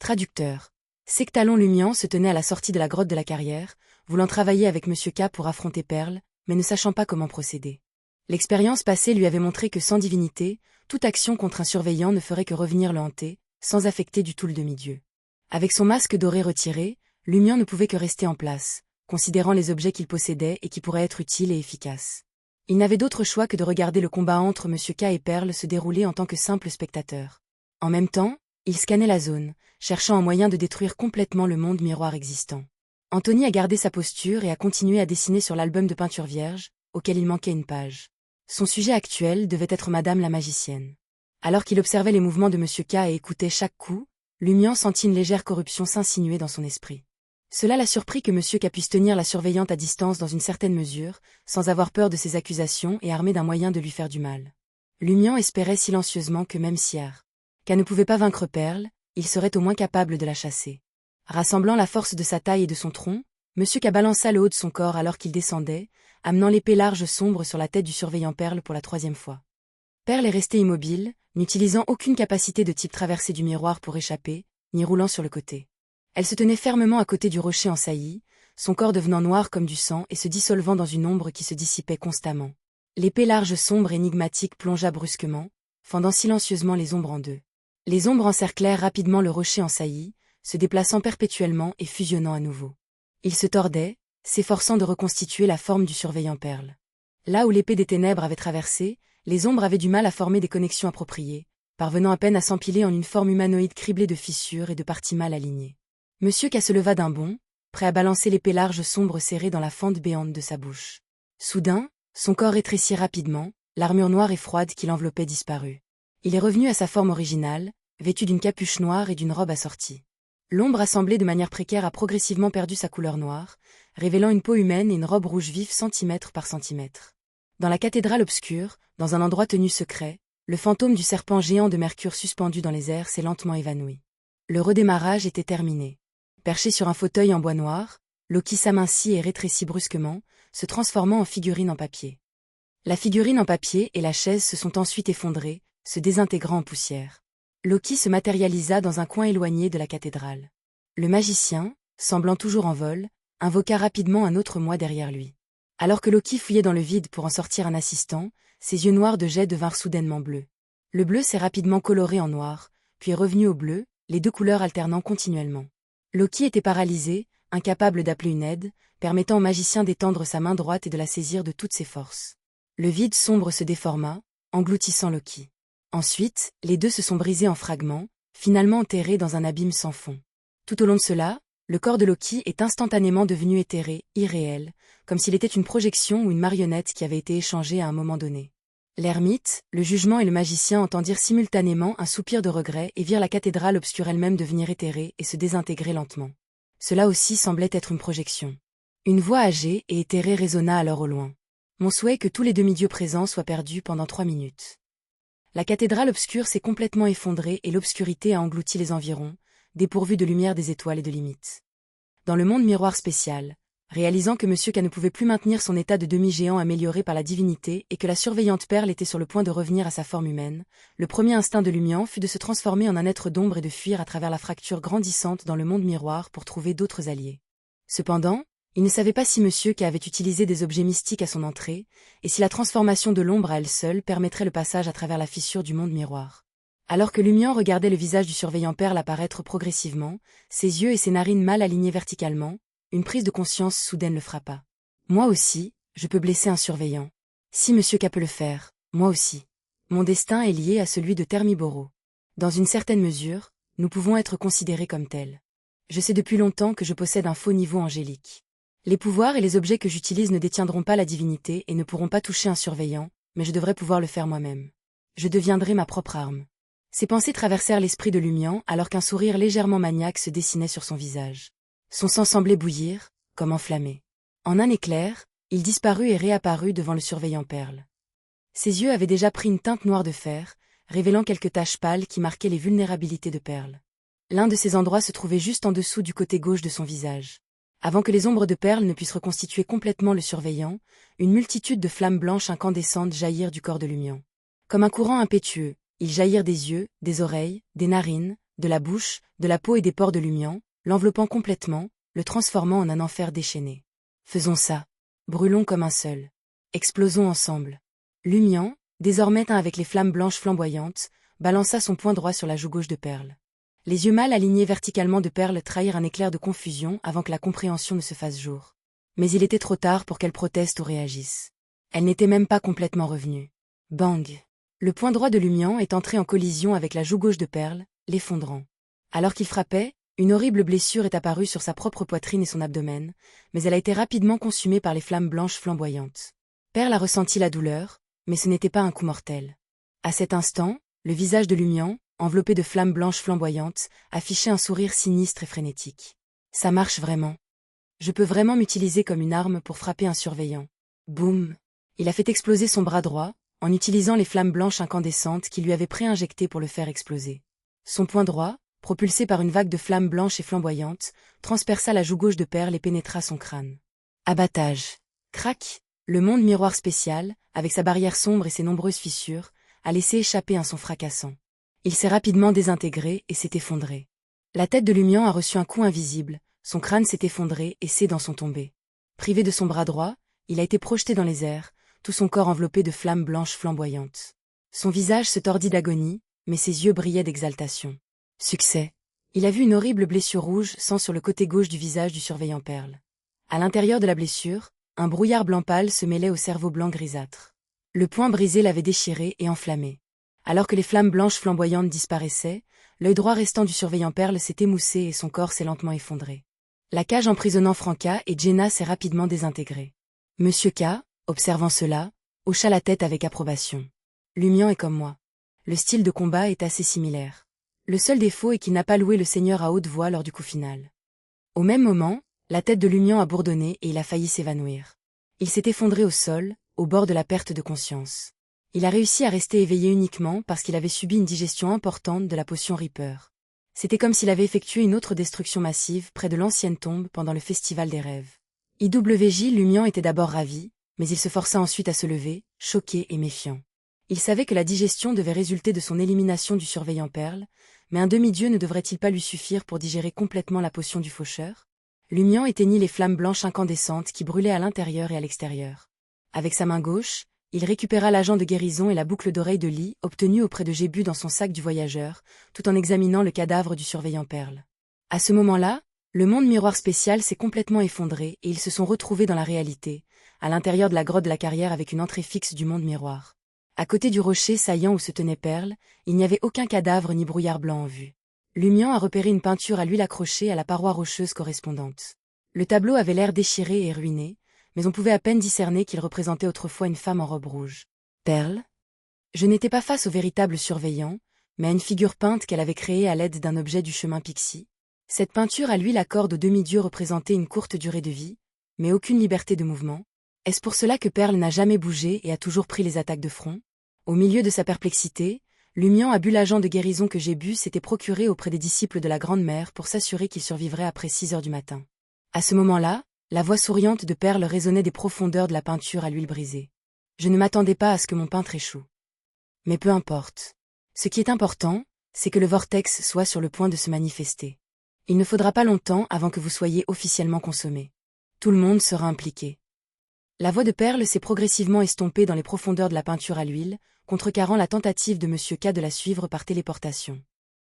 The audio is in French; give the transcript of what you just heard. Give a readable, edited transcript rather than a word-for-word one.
Traducteur. Sectalon Lumian se tenait à la sortie de la grotte de la Carrière, voulant travailler avec Monsieur K pour affronter Perle, mais ne sachant pas comment procéder. L'expérience passée lui avait montré que sans divinité, toute action contre un surveillant ne ferait que revenir le hanter, sans affecter du tout le demi-dieu. Avec son masque doré retiré, Lumian ne pouvait que rester en place, considérant les objets qu'il possédait et qui pourraient être utiles et efficaces. Il n'avait d'autre choix que de regarder le combat entre Monsieur K et Perle se dérouler en tant que simple spectateur. En même temps, il scannait la zone, cherchant un moyen de détruire complètement le monde miroir existant. Anthony a gardé sa posture et a continué à dessiner sur l'album de peinture vierge, auquel il manquait une page. Son sujet actuel devait être Madame la magicienne. Alors qu'il observait les mouvements de Monsieur K et écoutait chaque coup, Lumian sentit une légère corruption s'insinuer dans son esprit. Cela l'a surpris que Monsieur K puisse tenir la surveillante à distance dans une certaine mesure, sans avoir peur de ses accusations et armé d'un moyen de lui faire du mal. Lumian espérait silencieusement que même si K ne pouvait pas vaincre Perle, il serait au moins capable de la chasser. Rassemblant la force de sa taille et de son tronc, Monsieur K balança le haut de son corps alors qu'il descendait, amenant l'épée large sombre sur la tête du surveillant Perle pour la 3e fois. Perle est resté immobile, n'utilisant aucune capacité de type traversée du miroir pour échapper, ni roulant sur le côté. Elle se tenait fermement à côté du rocher en saillie, son corps devenant noir comme du sang et se dissolvant dans une ombre qui se dissipait constamment. L'épée large sombre énigmatique plongea brusquement, fendant silencieusement les ombres en deux. Les ombres encerclèrent rapidement le rocher en saillie, se déplaçant perpétuellement et fusionnant à nouveau. Il se tordait, s'efforçant de reconstituer la forme du surveillant Perle. Là où l'épée des ténèbres avait traversé, les ombres avaient du mal à former des connexions appropriées, parvenant à peine à s'empiler en une forme humanoïde criblée de fissures et de parties mal alignées. Monsieur K se leva d'un bond, prêt à balancer l'épée large sombre serrée dans la fente béante de sa bouche. Soudain, son corps rétrécit rapidement, l'armure noire et froide qui l'enveloppait disparut. Il est revenu à sa forme originale, vêtu d'une capuche noire et d'une robe assortie. L'ombre assemblée de manière précaire a progressivement perdu sa couleur noire, révélant une peau humaine et une robe rouge vive centimètre par centimètre. Dans la cathédrale obscure, dans un endroit tenu secret, le fantôme du serpent géant de Mercure suspendu dans les airs s'est lentement évanoui. Le redémarrage était terminé. Perché sur un fauteuil en bois noir, Loki s'amincit et rétrécit brusquement, se transformant en figurine en papier. La figurine en papier et la chaise se sont ensuite effondrées, se désintégrant en poussière. Loki se matérialisa dans un coin éloigné de la cathédrale. Le magicien, semblant toujours en vol, invoqua rapidement un autre moi derrière lui. Alors que Loki fouillait dans le vide pour en sortir un assistant, ses yeux noirs de jet devinrent soudainement bleus. Le bleu s'est rapidement coloré en noir, puis est revenu au bleu, les deux couleurs alternant continuellement. Loki était paralysé, incapable d'appeler une aide, permettant au magicien d'étendre sa main droite et de la saisir de toutes ses forces. Le vide sombre se déforma, engloutissant Loki. Ensuite, les deux se sont brisés en fragments, finalement enterrés dans un abîme sans fond. Tout au long de cela, le corps de Loki est instantanément devenu éthéré, irréel, comme s'il était une projection ou une marionnette qui avait été échangée à un moment donné. L'ermite, le jugement et le magicien entendirent simultanément un soupir de regret et virent la cathédrale obscure elle-même devenir éthérée et se désintégrer lentement. Cela aussi semblait être une projection. Une voix âgée et éthérée résonna alors au loin. Mon souhait est que tous les demi-dieux présents soient perdus pendant 3 minutes. La cathédrale obscure s'est complètement effondrée et l'obscurité a englouti les environs, dépourvue de lumière des étoiles et de limites. Dans le monde miroir spécial, réalisant que Monsieur K ne pouvait plus maintenir son état de demi-géant amélioré par la divinité et que la surveillante Perle était sur le point de revenir à sa forme humaine, le premier instinct de Lumian fut de se transformer en un être d'ombre et de fuir à travers la fracture grandissante dans le monde miroir pour trouver d'autres alliés. Cependant, il ne savait pas si Monsieur K avait utilisé des objets mystiques à son entrée, et si la transformation de l'ombre à elle seule permettrait le passage à travers la fissure du monde miroir. Alors que Lumian regardait le visage du surveillant Perle apparaître progressivement, ses yeux et ses narines mal alignées verticalement, une prise de conscience soudaine le frappa. Moi aussi, je peux blesser un surveillant. Si Monsieur K peut le faire, moi aussi. Mon destin est lié à celui de Thermiboro. Dans une certaine mesure, nous pouvons être considérés comme tels. Je sais depuis longtemps que je possède un faux niveau angélique. Les pouvoirs et les objets que j'utilise ne détiendront pas la divinité et ne pourront pas toucher un surveillant, mais je devrais pouvoir le faire moi-même. Je deviendrai ma propre arme. Ces pensées traversèrent l'esprit de Lumian alors qu'un sourire légèrement maniaque se dessinait sur son visage. Son sang semblait bouillir, comme enflammé. En un éclair, il disparut et réapparut devant le surveillant Perle. Ses yeux avaient déjà pris une teinte noire de fer, révélant quelques taches pâles qui marquaient les vulnérabilités de Perle. L'un de ces endroits se trouvait juste en dessous du côté gauche de son visage. Avant que les ombres de Perle ne puissent reconstituer complètement le surveillant, une multitude de flammes blanches incandescentes jaillirent du corps de Lumian. Comme un courant impétueux, ils jaillirent des yeux, des oreilles, des narines, de la bouche, de la peau et des pores de Lumian, l'enveloppant complètement, le transformant en un enfer déchaîné. Faisons ça. Brûlons comme un seul. Explosons ensemble. Lumian, désormais teint avec les flammes blanches flamboyantes, balança son poing droit sur la joue gauche de Perle. Les yeux mal alignés verticalement de Perle trahirent un éclair de confusion avant que la compréhension ne se fasse jour. Mais il était trop tard pour qu'elle proteste ou réagisse. Elle n'était même pas complètement revenue. Bang! Le poing droit de Lumian est entré en collision avec la joue gauche de Perle, l'effondrant. Alors qu'il frappait, une horrible blessure est apparue sur sa propre poitrine et son abdomen, mais elle a été rapidement consumée par les flammes blanches flamboyantes. Perle a ressenti la douleur, mais ce n'était pas un coup mortel. À cet instant, le visage de Lumian, enveloppé de flammes blanches flamboyantes, affichait un sourire sinistre et frénétique. Ça marche vraiment. Je peux vraiment m'utiliser comme une arme pour frapper un surveillant. Boum! Il a fait exploser son bras droit, en utilisant les flammes blanches incandescentes qu'il lui avait préinjectées pour le faire exploser. Son poing droit, propulsé par une vague de flammes blanches et flamboyantes, transperça la joue gauche de Perle et pénétra son crâne. Abattage. Crac! Le monde miroir spécial, avec sa barrière sombre et ses nombreuses fissures, a laissé échapper un son fracassant. Il s'est rapidement désintégré et s'est effondré. La tête de Lumian a reçu un coup invisible, son crâne s'est effondré et ses dents sont tombées. Privé de son bras droit, il a été projeté dans les airs, tout son corps enveloppé de flammes blanches flamboyantes. Son visage se tordit d'agonie, mais ses yeux brillaient d'exaltation. Succès. Il a vu une horrible blessure rouge sang sur le côté gauche du visage du surveillant Perle. À l'intérieur de la blessure, un brouillard blanc pâle se mêlait au cerveau blanc grisâtre. Le poing brisé l'avait déchiré et enflammé. Alors que les flammes blanches flamboyantes disparaissaient, l'œil droit restant du surveillant Perle s'est émoussé et son corps s'est lentement effondré. La cage emprisonnant Franca et Jenna s'est rapidement désintégrée. Monsieur K, observant cela, hocha la tête avec approbation. Lumian est comme moi. Le style de combat est assez similaire. Le seul défaut est qu'il n'a pas loué le seigneur à haute voix lors du coup final. Au même moment, la tête de Lumian a bourdonné et il a failli s'évanouir. Il s'est effondré au sol, au bord de la perte de conscience. Il a réussi à rester éveillé uniquement parce qu'il avait subi une digestion importante de la potion Reaper. C'était comme s'il avait effectué une autre destruction massive près de l'ancienne tombe pendant le festival des rêves. IWJ Lumian était d'abord ravi, mais il se força ensuite à se lever, choqué et méfiant. Il savait que la digestion devait résulter de son élimination du surveillant Perle, mais un demi-dieu ne devrait-il pas lui suffire pour digérer complètement la potion du faucheur? Lumian éteignit les flammes blanches incandescentes qui brûlaient à l'intérieur et à l'extérieur. Avec sa main gauche, il récupéra l'agent de guérison et la boucle d'oreille de lit obtenue auprès de Jébu dans son sac du voyageur, tout en examinant le cadavre du surveillant Perle. À ce moment-là, le monde miroir spécial s'est complètement effondré et ils se sont retrouvés dans la réalité, à l'intérieur de la grotte de la carrière avec une entrée fixe du monde miroir. À côté du rocher saillant où se tenait Perle, il n'y avait aucun cadavre ni brouillard blanc en vue. Lumian a repéré une peinture à l'huile accrochée à la paroi rocheuse correspondante. Le tableau avait l'air déchiré et ruiné, mais on pouvait à peine discerner qu'il représentait autrefois une femme en robe rouge. Perle? Je n'étais pas face au véritable surveillant, mais à une figure peinte qu'elle avait créée à l'aide d'un objet du chemin Pixie. Cette peinture à l'huile accorde au demi-dieu représentait une courte durée de vie, mais aucune liberté de mouvement. Est-ce pour cela que Perle n'a jamais bougé et a toujours pris les attaques de front? Au milieu de sa perplexité, Lumian a bu l'agent de guérison que Jébu s'était procuré auprès des disciples de la Grande Mère pour s'assurer qu'il survivrait après 6 heures du matin. À ce moment-là, la voix souriante de Perle résonnait des profondeurs de la peinture à l'huile brisée. Je ne m'attendais pas à ce que mon peintre échoue. Mais peu importe. Ce qui est important, c'est que le vortex soit sur le point de se manifester. Il ne faudra pas longtemps avant que vous soyez officiellement consommé. Tout le monde sera impliqué. La voix de Perle s'est progressivement estompée dans les profondeurs de la peinture à l'huile, contrecarrant la tentative de Monsieur K de la suivre par téléportation.